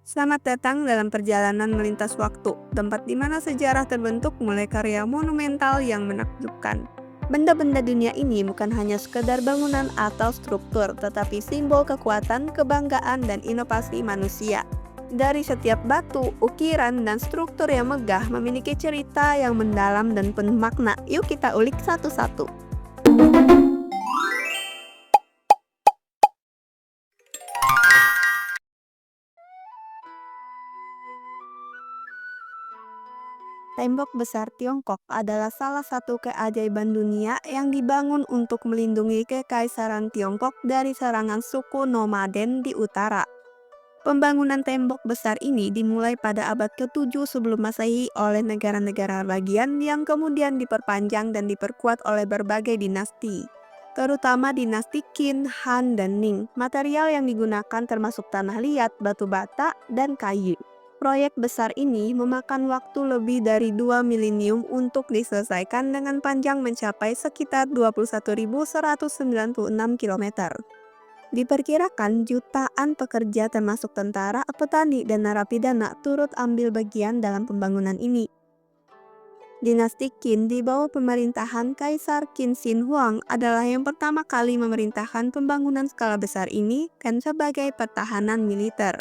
Selamat datang dalam perjalanan melintas waktu, tempat di mana sejarah terbentuk mulai karya monumental yang menakjubkan. Benda-benda dunia ini bukan hanya sekedar bangunan atau struktur, tetapi simbol kekuatan, kebanggaan, dan inovasi manusia. Dari setiap batu, ukiran, dan struktur yang megah memiliki cerita yang mendalam dan penuh makna. Yuk kita ulik satu-satu. Tembok besar Tiongkok adalah salah satu keajaiban dunia yang dibangun untuk melindungi kekaisaran Tiongkok dari serangan suku nomaden di utara. Pembangunan tembok besar ini dimulai pada abad ke-7 sebelum Masehi oleh negara-negara bagian yang kemudian diperpanjang dan diperkuat oleh berbagai dinasti, terutama dinasti Qin, Han, dan Ming. Material yang digunakan termasuk tanah liat, batu bata, dan kayu. Proyek besar ini memakan waktu lebih dari 2 milenium untuk diselesaikan dengan panjang mencapai sekitar 21.196 km. Diperkirakan jutaan pekerja termasuk tentara, petani, dan narapidana turut ambil bagian dalam pembangunan ini. Dinasti Qin di bawah pemerintahan Kaisar Qin Shi Huang adalah yang pertama kali memerintahkan pembangunan skala besar ini kan sebagai pertahanan militer.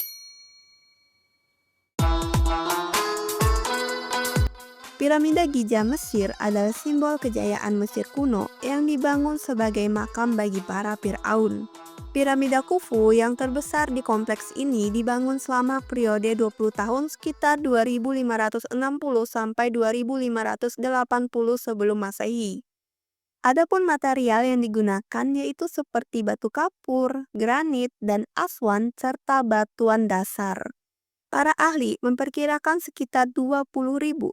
Piramida Giza Mesir adalah simbol kejayaan Mesir kuno yang dibangun sebagai makam bagi para Firaun. Piramida Khufu yang terbesar di kompleks ini dibangun selama periode 20 tahun sekitar 2560 sampai 2580 sebelum Masehi. Adapun material yang digunakan yaitu seperti batu kapur, granit, dan aswan serta batuan dasar. Para ahli memperkirakan sekitar 20.000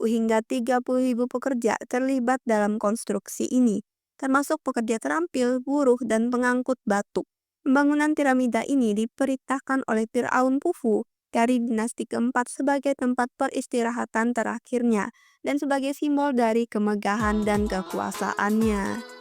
hingga 30.000 pekerja terlibat dalam konstruksi ini, termasuk pekerja terampil, buruh, dan pengangkut batu. Pembangunan piramida ini diperintahkan oleh Firaun Khufu dari dinasti keempat sebagai tempat peristirahatan terakhirnya dan sebagai simbol dari kemegahan dan kekuasaannya.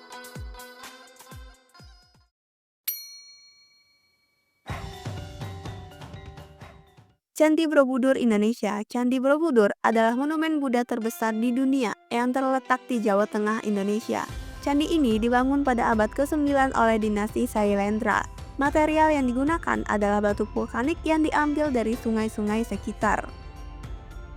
Candi Borobudur Indonesia. Candi Borobudur adalah monumen Buddha terbesar di dunia yang terletak di Jawa Tengah, Indonesia. Candi ini dibangun pada abad ke-9 oleh dinasti Sailendra. Material yang digunakan adalah batu vulkanik yang diambil dari sungai-sungai sekitar.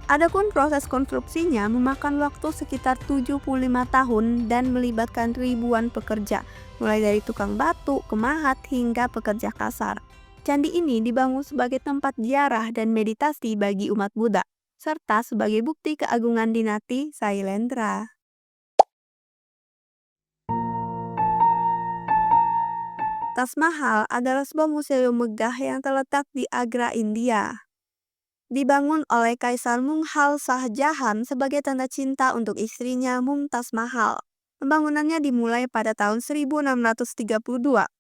Adapun proses konstruksinya memakan waktu sekitar 75 tahun dan melibatkan ribuan pekerja, mulai dari tukang batu, kemahat, hingga pekerja kasar. Candi ini dibangun sebagai tempat ziarah dan meditasi bagi umat Buddha, serta sebagai bukti keagungan dinasti Sailendra. Taj Mahal adalah sebuah museum megah yang terletak di Agra, India. Dibangun oleh Kaisar Mughal Shah Jahan sebagai tanda cinta untuk istrinya Mumtaz Mahal. Pembangunannya dimulai pada tahun 1632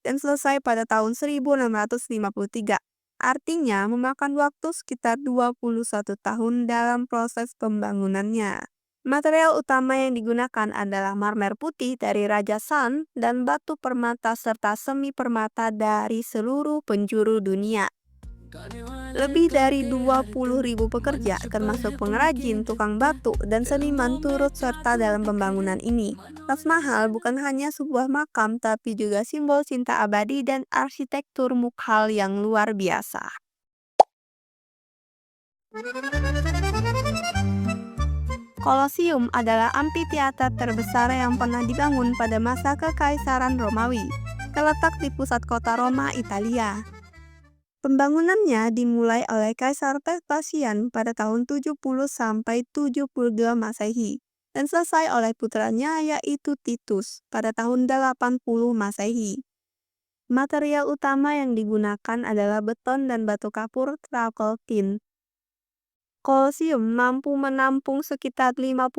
dan selesai pada tahun 1653. Artinya memakan waktu sekitar 21 tahun dalam proses pembangunannya. Material utama yang digunakan adalah marmer putih dari Rajasthan dan batu permata serta semi permata dari seluruh penjuru dunia. Lebih dari 20.000 pekerja, termasuk pengrajin, tukang batu, dan seniman turut serta dalam pembangunan ini. Taj Mahal bukan hanya sebuah makam, tapi juga simbol cinta abadi dan arsitektur Mughal yang luar biasa. Kolosium adalah amphitheater terbesar yang pernah dibangun pada masa Kekaisaran Romawi, terletak di pusat kota Roma, Italia. Pembangunannya dimulai oleh Kaisar Vespasian pada tahun 70 sampai 72 Masehi dan selesai oleh putranya yaitu Titus pada tahun 80 Masehi. Material utama yang digunakan adalah beton dan batu kapur travertine. Kolosium mampu menampung sekitar 50.000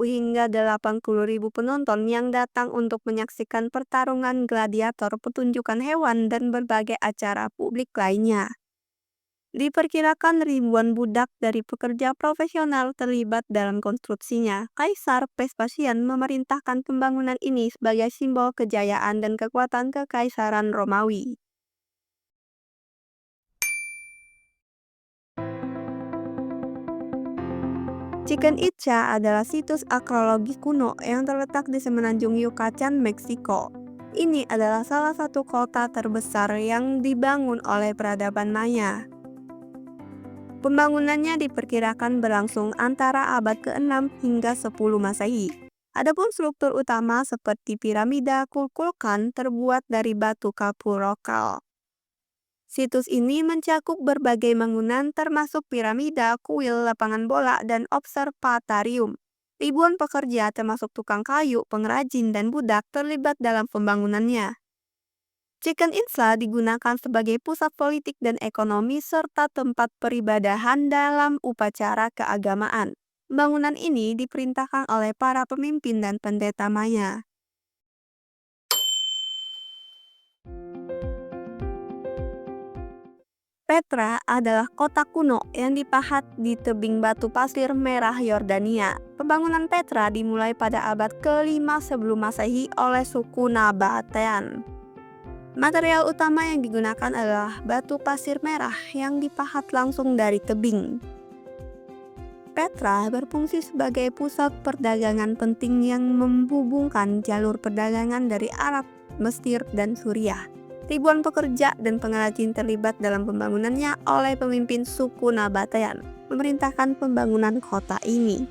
hingga 80.000 penonton yang datang untuk menyaksikan pertarungan gladiator, pertunjukan hewan, dan berbagai acara publik lainnya. Diperkirakan ribuan budak dari pekerja profesional terlibat dalam konstruksinya. Kaisar Vespasian memerintahkan pembangunan ini sebagai simbol kejayaan dan kekuatan Kekaisaran Romawi. Chichen Itza adalah situs arkeologi kuno yang terletak di semenanjung Yucatan, Meksiko. Ini adalah salah satu kota terbesar yang dibangun oleh peradaban Maya. Pembangunannya diperkirakan berlangsung antara abad ke-6 hingga 10 Masehi. Adapun struktur utama seperti piramida Kukulkan terbuat dari batu kapur lokal. Situs ini mencakup berbagai bangunan termasuk piramida, kuil, lapangan bola, dan observatorium. Ribuan pekerja termasuk tukang kayu, pengrajin, dan budak terlibat dalam pembangunannya. Chichen Itza digunakan sebagai pusat politik dan ekonomi serta tempat peribadahan dalam upacara keagamaan. Bangunan ini diperintahkan oleh para pemimpin dan pendeta Maya. Petra adalah kota kuno yang dipahat di tebing batu pasir merah Yordania. Pembangunan Petra dimulai pada abad ke-5 sebelum Masehi oleh suku Nabatean. Material utama yang digunakan adalah batu pasir merah yang dipahat langsung dari tebing. Petra berfungsi sebagai pusat perdagangan penting yang menghubungkan jalur perdagangan dari Arab, Mesir, dan Suriah. Ribuan pekerja dan pengrajin terlibat dalam pembangunannya oleh pemimpin suku Nabatean, memerintahkan pembangunan kota ini.